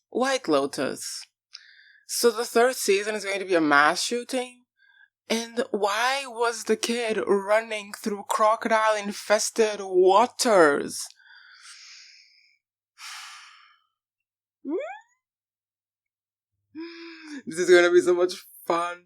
White Lotus. So the third season is going to be a mass shooting? And why was the kid running through crocodile-infested waters? This is gonna be so much fun.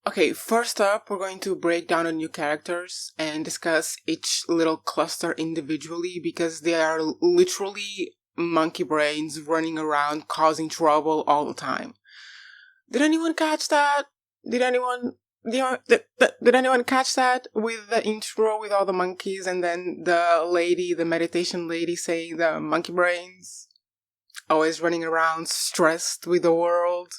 Okay, first up, we're going to break down the new characters and discuss each little cluster individually because they are literally monkey brains running around causing trouble all the time. Did anyone catch that? Did anyone did anyone catch that with the intro with all the monkeys and then the meditation lady saying the monkey brains always running around stressed with the world?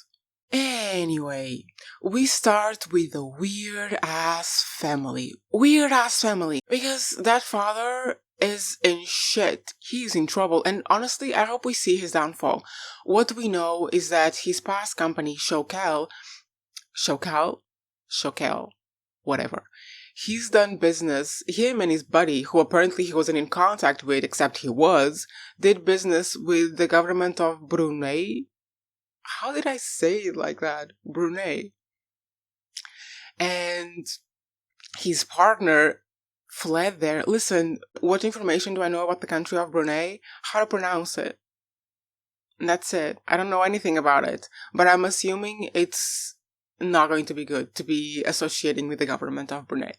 Anyway, we start with a weird ass family. Weird ass family. Because that father is in shit. He's in trouble. And honestly, I hope we see his downfall. What we know is that his past company, Shokel, whatever. He's done business, him and his buddy, who apparently he wasn't in contact with, except he was, did business with the government of Brunei. How did I say it like that? Brunei. And his partner fled there. Listen, what information do I know about the country of Brunei? How to pronounce it. And that's it. I don't know anything about it. But I'm assuming it's not going to be good to be associating with the government of Brunei.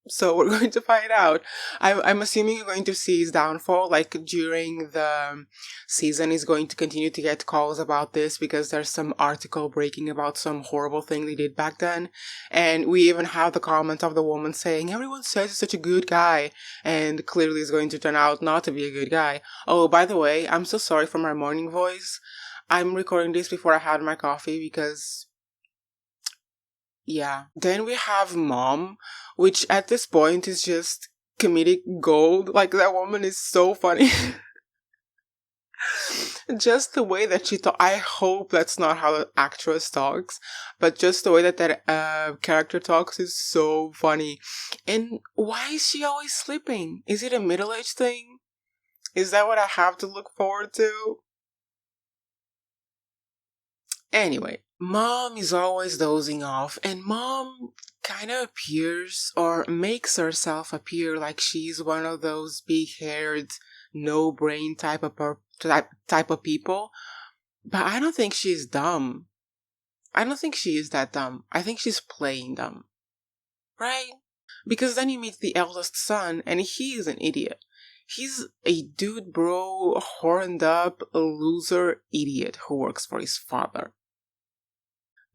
So we're going to find out. I'm assuming you're going to see his downfall. Like during the season, he's going to continue to get calls about this because there's some article breaking about some horrible thing they did back then. And we even have the comment of the woman saying, everyone says he's such a good guy. And clearly is going to turn out not to be a good guy. Oh, by the way, I'm so sorry for my morning voice. I'm recording this before I had my coffee because... yeah. Then we have Mom, which at this point is just comedic gold. Like, that woman is so funny. Just the way that she talks. I hope that's not how the actress talks, but just the way that character talks is so funny. And why is she always sleeping? Is it a middle-aged thing? Is that what I have to look forward to? Anyway, Mom is always dozing off, and Mom kind of appears or makes herself appear like she's one of those big-haired, no-brain type of people. But I don't think she's dumb. I don't think she is that dumb. I think she's playing dumb. Right? Because then you meet the eldest son, and he is an idiot. He's a dude bro, horned up, loser idiot who works for his father.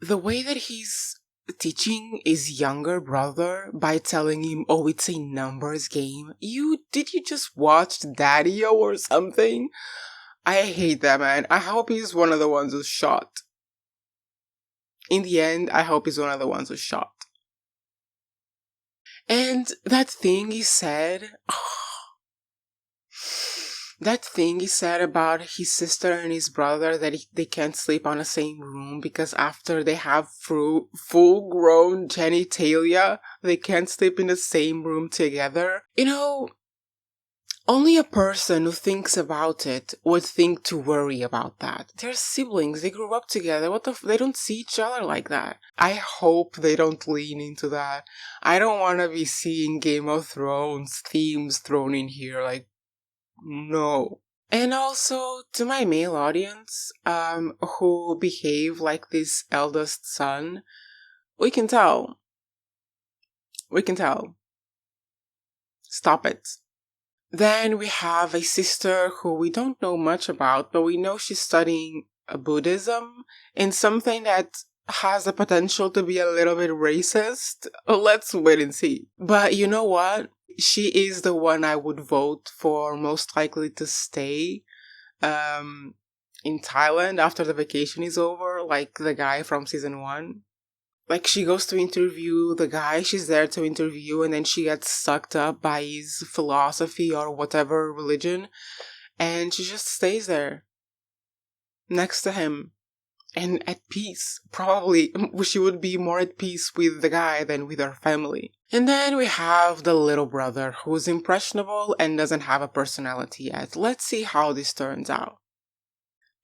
The way that he's teaching his younger brother by telling him, oh, it's a numbers game. Did you just watch Daddy-O or something? I hate that man. I hope he's one of the ones who's shot. In the end, I hope he's one of the ones who's shot. And that thing he said... that thing he said about his sister and his brother that they can't sleep on the same room because after they have full-grown genitalia, they can't sleep in the same room together. You know, only a person who thinks about it would think to worry about that. They're siblings, they grew up together, they don't see each other like that. I hope they don't lean into that. I don't want to be seeing Game of Thrones themes thrown in here, like, no. And also, to my male audience, who behave like this eldest son, we can tell. We can tell. Stop it. Then we have a sister who we don't know much about, but we know she's studying Buddhism in something that has the potential to be a little bit racist. Let's wait and see. But you know what? She is the one I would vote for most likely to stay in Thailand after the vacation is over, like the guy from season 1. Like, she goes to interview the guy she's there to interview, and then she gets sucked up by his philosophy or whatever religion, and she just stays there next to him. and at peace. Probably she would be more at peace with the guy than with her family. And then we have the little brother who's impressionable and doesn't have a personality yet. Let's see how this turns out.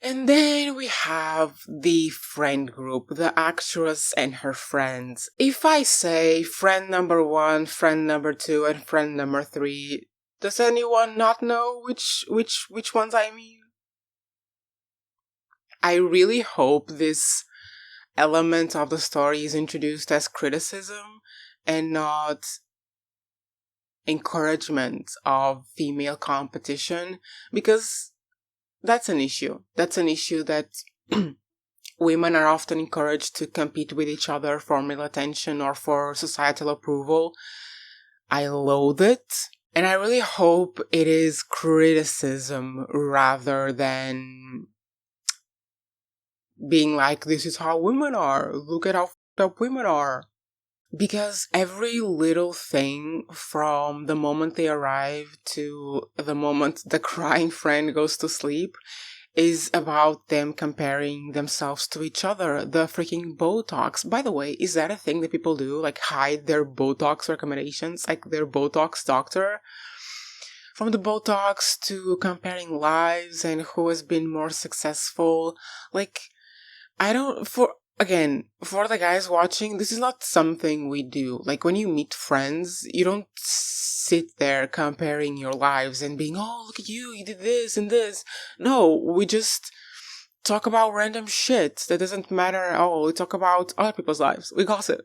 And then we have the friend group, the actress and her friends. If I say friend number 1, friend number 2, and friend number 3, does anyone not know which ones I mean? I really hope this element of the story is introduced as criticism and not encouragement of female competition, because that's an issue. That's an issue that women are often encouraged to compete with each other for male attention or for societal approval. I loathe it. And I really hope it is criticism rather than being like, this is how women are. Look at how f***ed up women are. Because every little thing from the moment they arrive to the moment the crying friend goes to sleep is about them comparing themselves to each other. The freaking Botox. By the way, is that a thing that people do? Like hide their Botox recommendations? Like their Botox doctor? From the Botox to comparing lives and who has been more successful. Like, for the guys watching, this is not something we do. Like, when you meet friends, you don't sit there comparing your lives and being, oh, look at you did this and this. No, we just talk about random shit that doesn't matter at all. We talk about other people's lives. We gossip.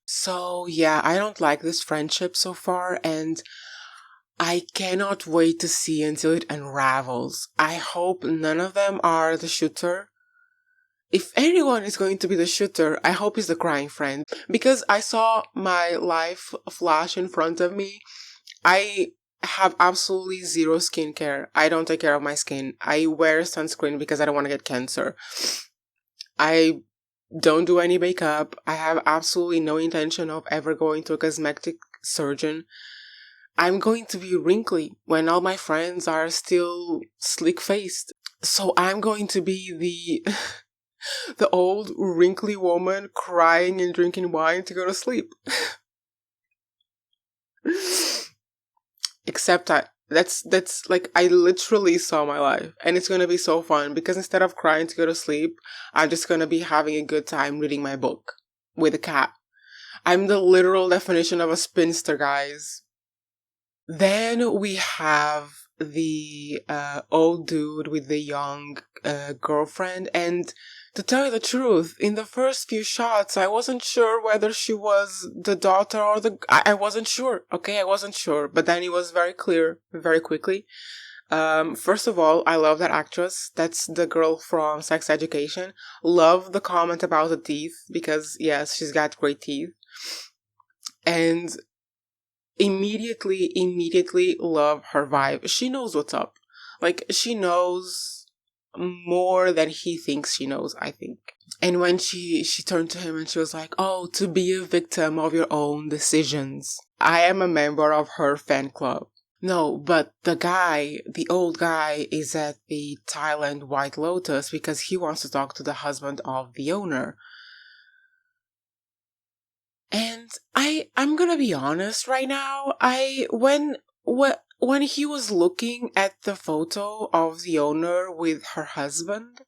So, yeah, I don't like this friendship so far, and I cannot wait to see until it unravels. I hope none of them are the shooter. If anyone is going to be the shooter, I hope it's the crying friend. Because I saw my life flash in front of me. I have absolutely zero skincare. I don't take care of my skin. I wear sunscreen because I don't want to get cancer. I don't do any makeup. I have absolutely no intention of ever going to a cosmetic surgeon. I'm going to be wrinkly when all my friends are still sleek-faced. So I'm going to be the old wrinkly woman crying and drinking wine to go to sleep. Except that's like, I literally saw my life, and it's gonna be so fun because instead of crying to go to sleep, I'm just gonna be having a good time reading my book with a cat. I'm the literal definition of a spinster, guys. Then we have the old dude with the young girlfriend, and to tell you the truth, in the first few shots, I wasn't sure whether she was the daughter or I wasn't sure, okay? I wasn't sure, but then it was very clear very quickly. First of all, I love that actress. That's the girl from Sex Education. Love the comment about the teeth, because yes, she's got great teeth. And immediately love her vibe. She knows what's up. Like, she knows more than he thinks she knows, I think. And when she turned to him and she was like, oh, to be a victim of your own decisions. I am a member of her fan club. No, but the old guy, is at the Thailand White Lotus because he wants to talk to the husband of the owner. And I'm gonna be honest right now, when he was looking at the photo of the owner with her husband,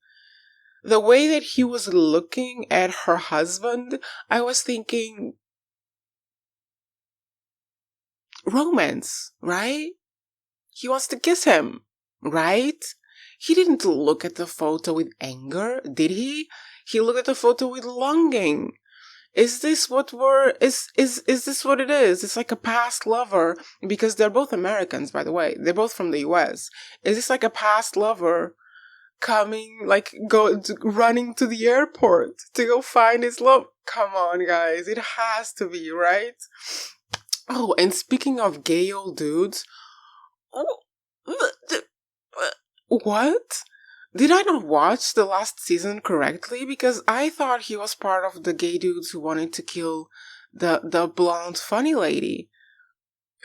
the way that he was looking at her husband, I was thinking, romance, right? He wants to kiss him, right? He didn't look at the photo with anger, did he? He looked at the photo with longing. Is this what is this what it is? It's like a past lover, because they're both Americans, by the way. They're both from the US. Is this like a past lover coming, like, running to the airport to go find his love? Come on, guys. It has to be, right? Oh, and speaking of gay old dudes, what? Did I not watch the last season correctly? Because I thought he was part of the gay dudes who wanted to kill the blonde funny lady.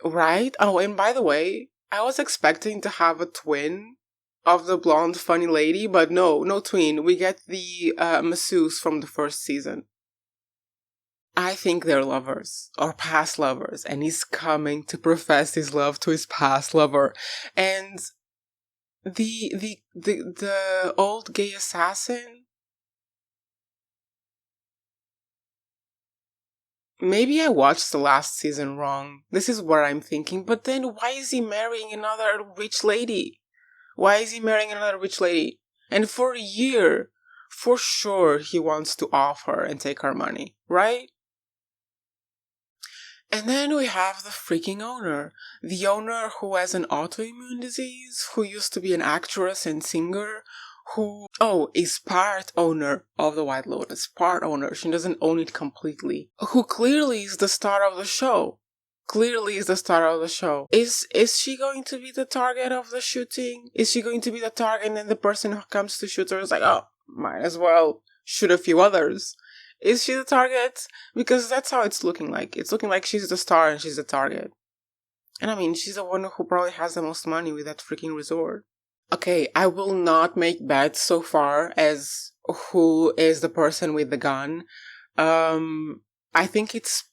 Right? Oh, and by the way, I was expecting to have a twin of the blonde funny lady, but no twin. We get the masseuse from the first season. I think they're lovers or past lovers, and he's coming to profess his love to his past lover. And the old gay assassin. Maybe I watched the last season wrong. This is what I'm thinking. But then why is he marrying another rich lady? Why is he marrying another rich lady? And for a year, for sure he wants to off her and take her money, right? And then we have the freaking owner. The owner who has an autoimmune disease, who used to be an actress and singer, who, is part owner of the White Lotus. Part owner. She doesn't own it completely. Who clearly is the star of the show. Clearly is the star of the show. Is she going to be the target of the shooting? Is she going to be the target and then the person who comes to shoot her is like, oh, might as well shoot a few others? Is she the target? Because that's how it's looking like. It's looking like she's the star and she's the target. And I mean, she's the one who probably has the most money with that freaking resort. Okay, I will not make bets so far as who is the person with the gun. I think it's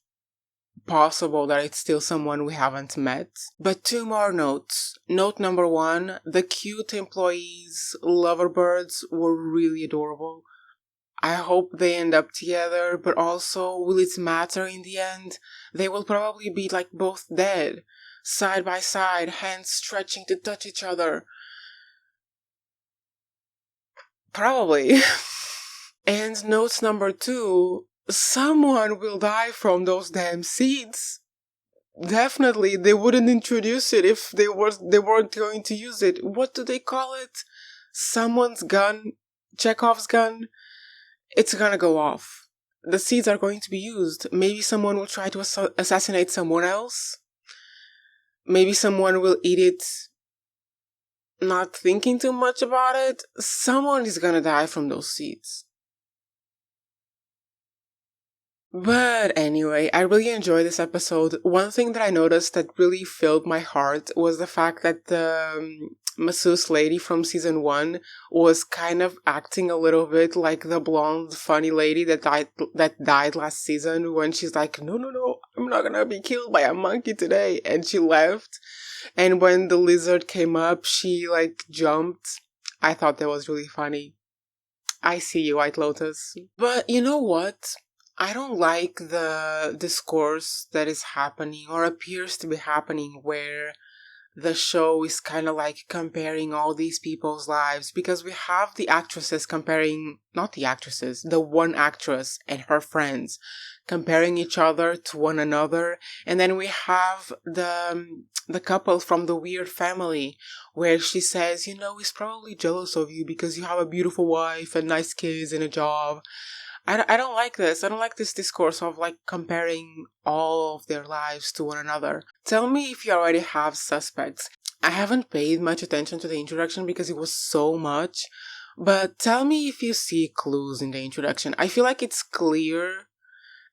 possible that it's still someone we haven't met. But 2 more notes. Note number 1, the cute employees, loverbirds, were really adorable. I hope they end up together, but also, will it matter in the end? They will probably be like both dead, side by side, hands stretching to touch each other. Probably. And note number 2, someone will die from those damn seeds. Definitely, they wouldn't introduce it if they weren't going to use it. What do they call it? Someone's gun? Chekhov's gun? It's gonna go off. The seeds are going to be used. Maybe someone will try to assassinate someone else. Maybe someone will eat it not thinking too much about it. Someone is gonna die from those seeds. But anyway, I really enjoyed this episode. One thing that I noticed that really filled my heart was the fact that the masseuse lady from season 1 was kind of acting a little bit like the blonde funny lady that died last season, when she's like, no, I'm not gonna be killed by a monkey today, and she left. And when the lizard came up, she like jumped. I thought that was really funny. I see you, White Lotus. But you know what? I don't like the discourse that is happening or appears to be happening, where the show is kind of like comparing all these people's lives, because we have the actresses comparing, not the actresses, the one actress and her friends comparing each other to one another. And then we have the couple from the Weird Family, where she says, he's probably jealous of you because you have a beautiful wife and nice kids and a job. I don't like this. I don't like this discourse of like comparing all of their lives to one another. Tell me if you already have suspects. I haven't paid much attention to the introduction because it was so much, but tell me if you see clues in the introduction. I feel like it's clear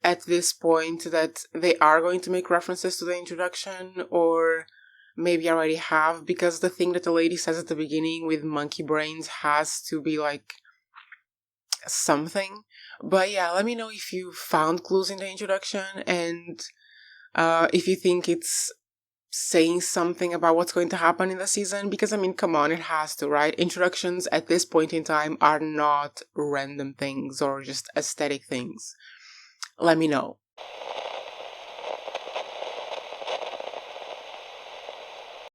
at this point that they are going to make references to the introduction, or maybe already have, because the thing that the lady says at the beginning with monkey brains has to be like something. But yeah, let me know if you found clues in the introduction, and if you think it's saying something about what's going to happen in the season, because I mean, come on, it has to, right? Introductions at this point in time are not random things or just aesthetic things. Let me know.